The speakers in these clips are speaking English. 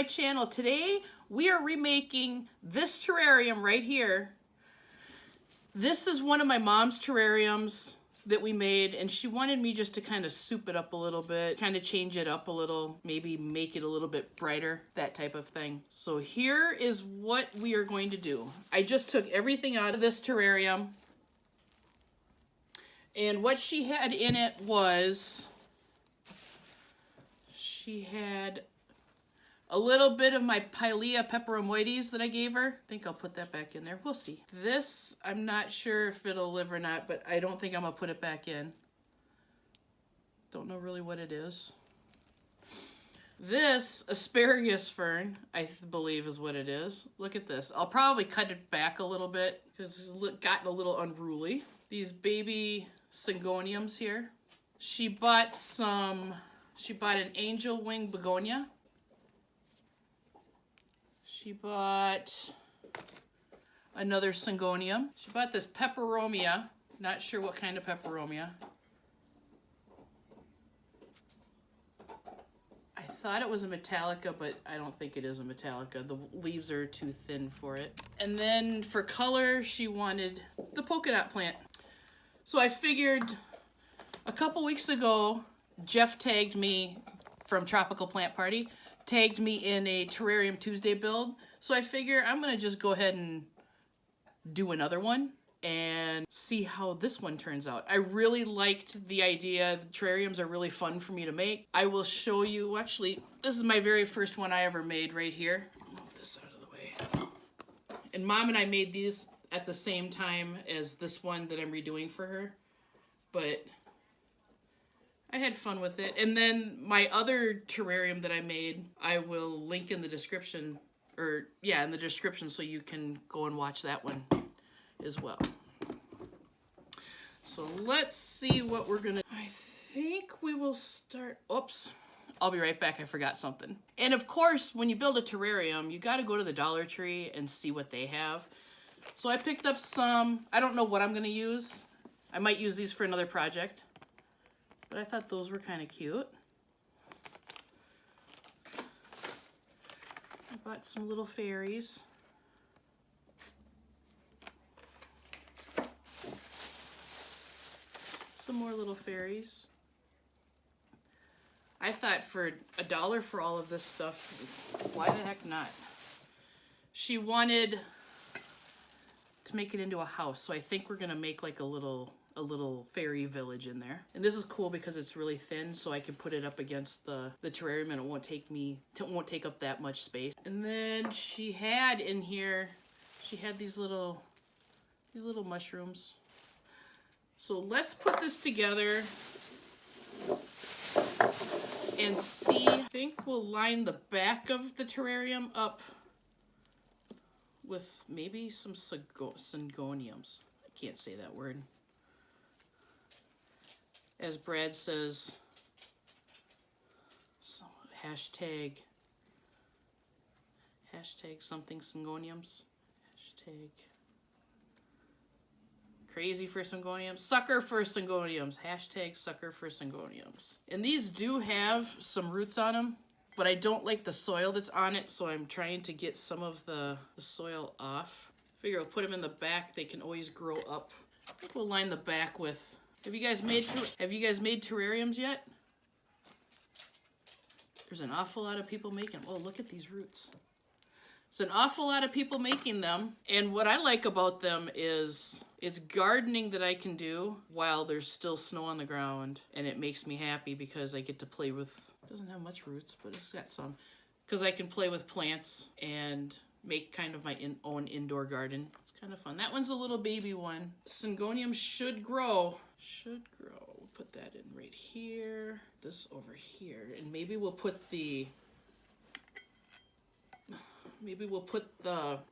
my channel. Today we are remaking this terrarium right here. This is one of my mom's terrariums that we made, and she wanted me just to kind of soup it up a little bit, kind of change it up a little, maybe make it a little bit brighter, that type of thing. So here is what we are going to do. I just took everything out of this terrarium, and what she had in it was, she had a little bit of my Pilea peperomoides that I gave her. I think I'll put that back in there. We'll see. This, I'm not sure if it'll live or not, but I don't think I'm gonna put it back in. Don't know really what it is. This asparagus fern, I believe is what it is. Look at this. I'll probably cut it back a little bit because it's gotten a little unruly. These baby syngoniums here. She bought an angel wing begonia. She bought another syngonium. She bought this peperomia. Not sure what kind of peperomia. I thought it was a Metallica, but I don't think it is a Metallica. The leaves are too thin for it. And then for color, she wanted the polka dot plant. So I figured a couple weeks ago, Jeff tagged me from Tropical Plant Party, tagged me in a Terrarium Tuesday build. So I figure I'm gonna just go ahead and do another one and see how this one turns out. I really liked the idea. The terrariums are really fun for me to make. I will show you, actually, this is my very first one I ever made right here. I'll move this out of the way. And Mom and I made these at the same time as this one that I'm redoing for her. But I had fun with it. And then my other terrarium that I made, I will link in the description, or yeah, in the description, so you can go and watch that one as well. So let's see what we're gonna, I think we will start, oops, I'll be right back, I forgot something. And of course, when you build a terrarium, you gotta go to the Dollar Tree and see what they have. So I picked up some, I don't know what I'm gonna use. I might use these for another project. But I thought those were kind of cute. I bought some little fairies. Some more little fairies. I thought for $1 for all of this stuff, why the heck not? She wanted to make it into a house, so I think we're gonna make like a little fairy village in there. And this is cool because it's really thin, so I can put it up against the terrarium and it won't take up that much space. And then she had in here, she had these little mushrooms. So let's put this together and see. I think we'll line the back of the terrarium up with maybe some syngoniums. I can't say that word. As Brad says, so hashtag something syngoniums, hashtag crazy for syngoniums, sucker for syngoniums, hashtag sucker for syngoniums. And these do have some roots on them, but I don't like the soil that's on it, so I'm trying to get some of the soil off. Figure I'll put them in the back, they can always grow up. I think we'll line the back with, have you guys made terrariums yet? There's an awful lot of people making them. Oh, look at these roots. There's an awful lot of people making them. And what I like about them is it's gardening that I can do while there's still snow on the ground. And it makes me happy because I get to play with, it doesn't have much roots, but it's got some. Because I can play with plants and make kind of my own indoor garden. It's kind of fun. That one's a little baby one. Syngonium should grow. We'll put that in right here. This over here. And maybe we'll put the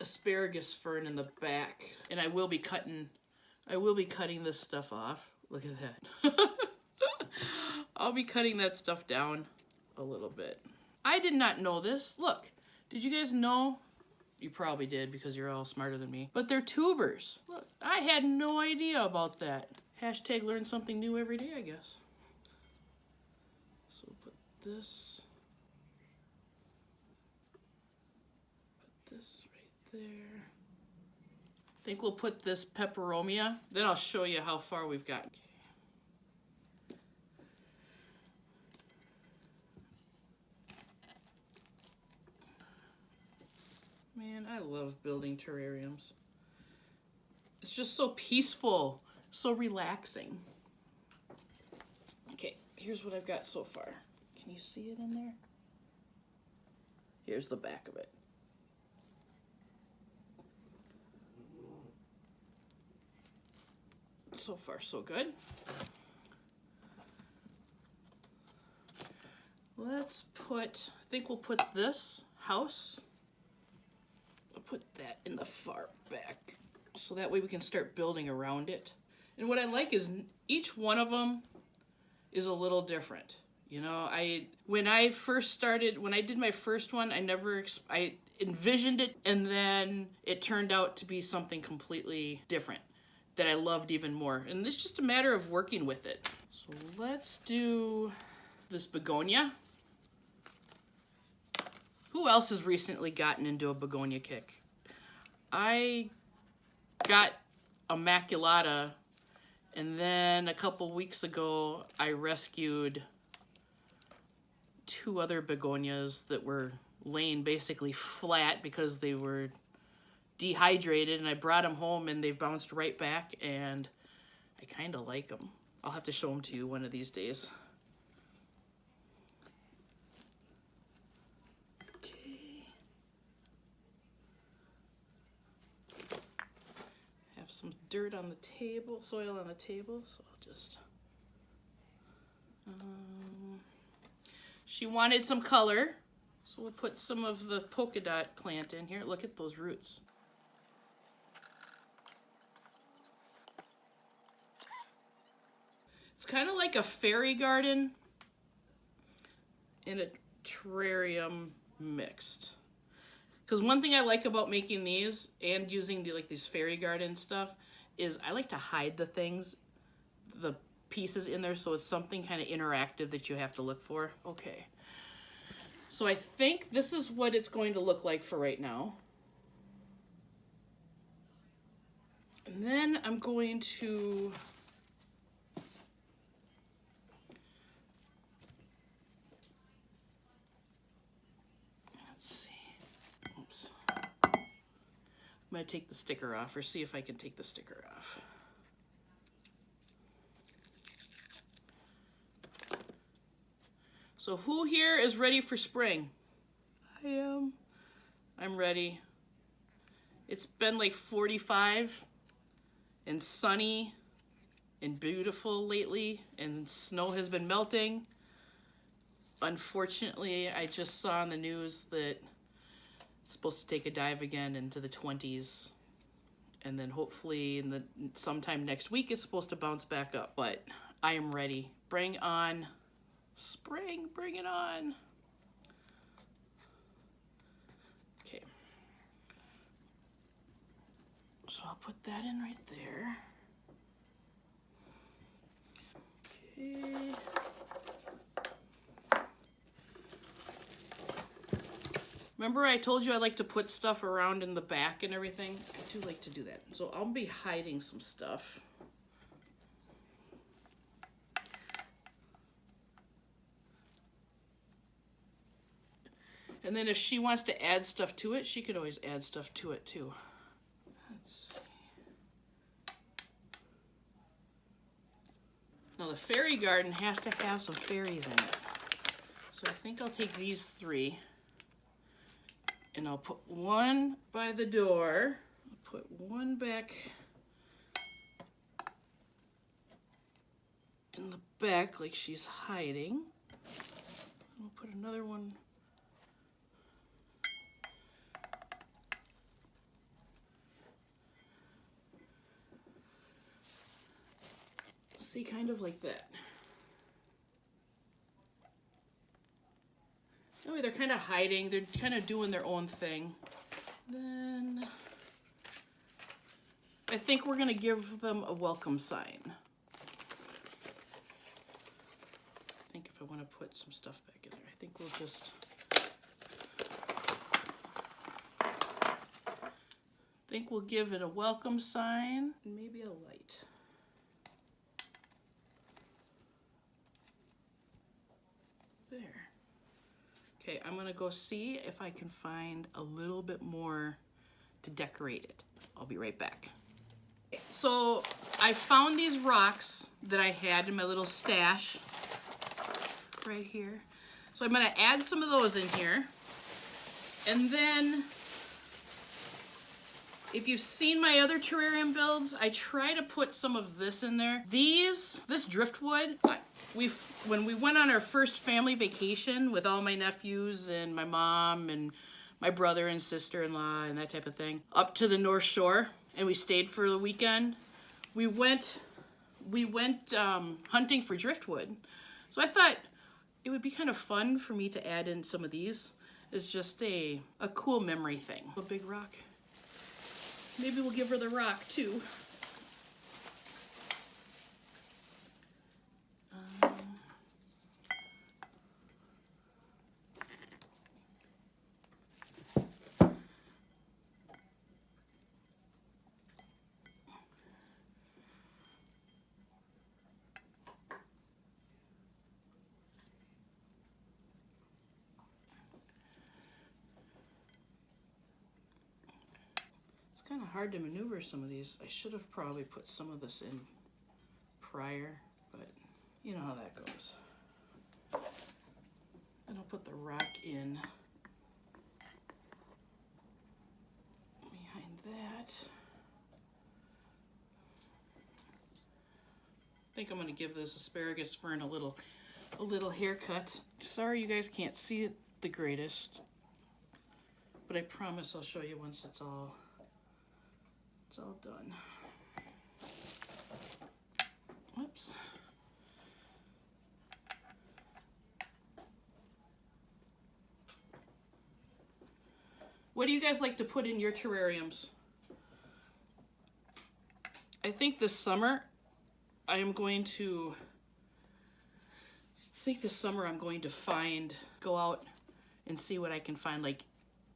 asparagus fern in the back. And I will be cutting this stuff off. Look at that. I'll be cutting that stuff down a little bit. I did not know this. Look, did you guys know? You probably did because you're all smarter than me. But they're tubers. Look, I had no idea about that. Hashtag learn something new every day, I guess. So put this there. I think we'll put this peperomia, then I'll show you how far we've got. Okay. Man, I love building terrariums. It's just so peaceful, so relaxing. Okay, here's what I've got so far. Can you see it in there? Here's the back of it. So far, so good. Let's put, I think we'll put this house, I'll put that in the far back, so that way we can start building around it. And what I like is each one of them is a little different. You know, when I did my first one, I envisioned it, and then it turned out to be something completely different that I loved even more. And it's just a matter of working with it. So let's do this begonia. Who else has recently gotten into a begonia kick? I got Immaculata, and then a couple weeks ago, I rescued 2 other begonias that were laying basically flat because they were dehydrated, and I brought them home and they've bounced right back, and I kind of like them. I'll have to show them to you one of these days. Okay. Have some dirt on the table, soil on the table, so I'll just... She wanted some color, so we'll put some of the polka dot plant in here. Look at those roots. It's kind of like a fairy garden and a terrarium mixed. Because one thing I like about making these and using these fairy garden stuff is I like to hide the things, the pieces in there, so it's something kind of interactive that you have to look for. Okay, so I think this is what it's going to look like for right now. And then I'm going to I'm going to take the sticker off, or see if I can take the sticker off. So who here is ready for spring? I am. I'm ready. It's been like 45 and sunny and beautiful lately, and snow has been melting. Unfortunately, I just saw on the news that it's supposed to take a dive again into the 20s, and then hopefully sometime next week it's supposed to bounce back up. But I am ready. Bring on spring, bring it on. Okay, so I'll put that in right there. Okay. Remember I told you I like to put stuff around in the back and everything? I do like to do that. So I'll be hiding some stuff. And then if she wants to add stuff to it, she could always add stuff to it too. Let's see. Now the fairy garden has to have some fairies in it. So I think I'll take these 3. And I'll put one by the door. I'll put one back in the back like she's hiding. I'll put another one. See, kind of like that. Oh, they're kind of hiding. They're kind of doing their own thing. Then I think we're going to give them a welcome sign. I think if I want to put some stuff back in there, I think we'll just I think we'll give it a welcome sign and maybe a light. There. Okay, I'm gonna go see if I can find a little bit more to decorate it. I'll be right back. So I found these rocks that I had in my little stash right here. So I'm gonna add some of those in here. And then, if you've seen my other terrarium builds, I try to put some of this in there. This driftwood, when we went on our first family vacation with all my nephews and my mom and my brother and sister-in-law and that type of thing, up to the North Shore, and we stayed for the weekend, we went hunting for driftwood. So I thought it would be kind of fun for me to add in some of these. It's just a cool memory thing. A big rock. Maybe we'll give her the rock too. Kind of hard to maneuver some of these. I should have probably put some of this in prior, but you know how that goes. And I'll put the rock in behind that. I think I'm going to give this asparagus fern a little haircut. Sorry you guys can't see it the greatest, but I promise I'll show you once it's all done. Whoops. What do you guys like to put in your terrariums? I think this summer I'm going to go out and see what I can find like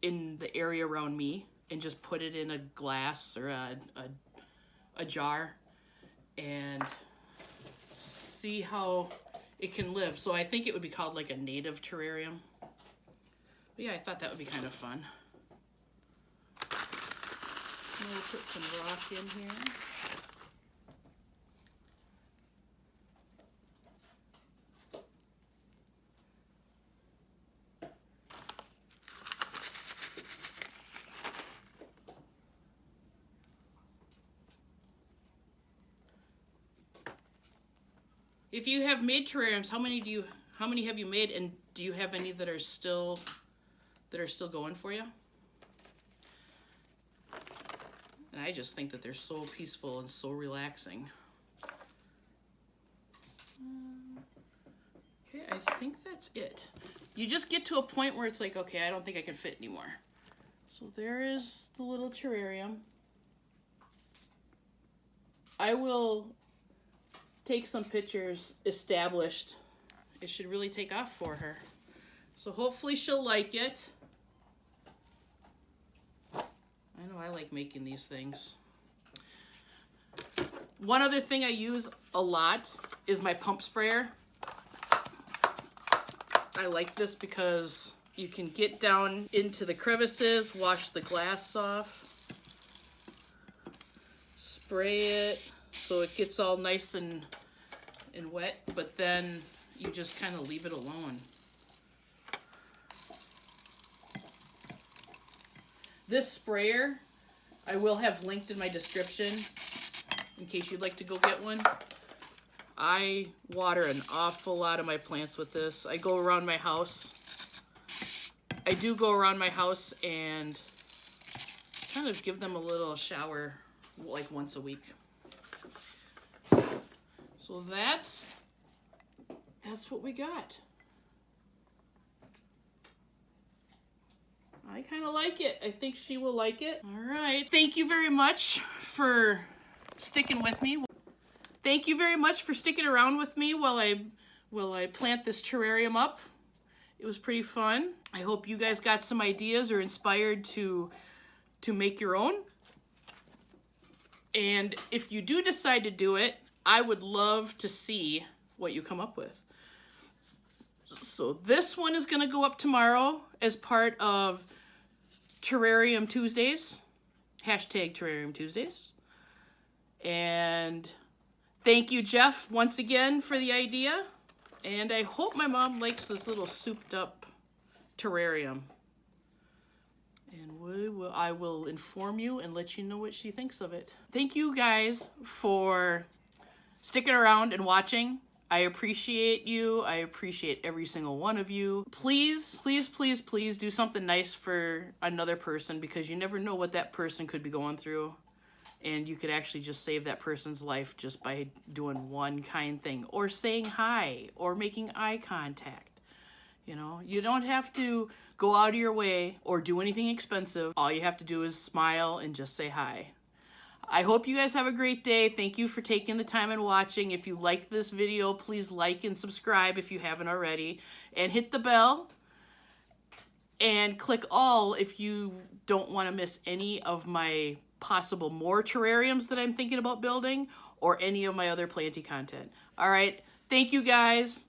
in the area around me, and just put it in a glass or a jar and see how it can live. So I think it would be called like a native terrarium. But yeah, I thought that would be kind of fun. And we'll put some rock in here. If you have made terrariums, how many have you made, and do you have any that are still going for you? And I just think that they're so peaceful and so relaxing. Okay, I think that's it. You just get to a point where it's like, okay, I don't think I can fit anymore. So there is the little terrarium. I will take some pictures established. It should really take off for her. So hopefully she'll like it. I know I like making these things. One other thing I use a lot is my pump sprayer. I like this because you can get down into the crevices, wash the glass off, spray it so it gets all nice and wet, but then you just kind of leave it alone. This sprayer I will have linked in my description in case you'd like to go get one. I water an awful lot of my plants with this. I go around my house. I do go around my house and kind of give them a little shower like once a week. So that's what we got. I kind of like it. I think she will like it. All right. Thank you very much for sticking with me. Thank you very much for sticking around with me while I plant this terrarium up. It was pretty fun. I hope you guys got some ideas or inspired to make your own. And if you do decide to do it, I would love to see what you come up with. So this one is going to go up tomorrow as part of Terrarium Tuesdays. Hashtag Terrarium Tuesdays. And thank you, Jeff, once again for the idea. And I hope my mom likes this little souped up terrarium. And I will inform you and let you know what she thinks of it. Thank you guys for sticking around and watching. I appreciate you. I appreciate every single one of you. Please, please, please, please do something nice for another person, because you never know what that person could be going through. And you could actually just save that person's life just by doing one kind thing, or saying hi, or making eye contact. You know, you don't have to go out of your way or do anything expensive. All you have to do is smile and just say hi. I hope you guys have a great day. Thank you for taking the time and watching. If you liked this video, please like and subscribe if you haven't already. And hit the bell. And click all if you don't want to miss any of my possible more terrariums that I'm thinking about building, or any of my other Planty content. All right. Thank you guys.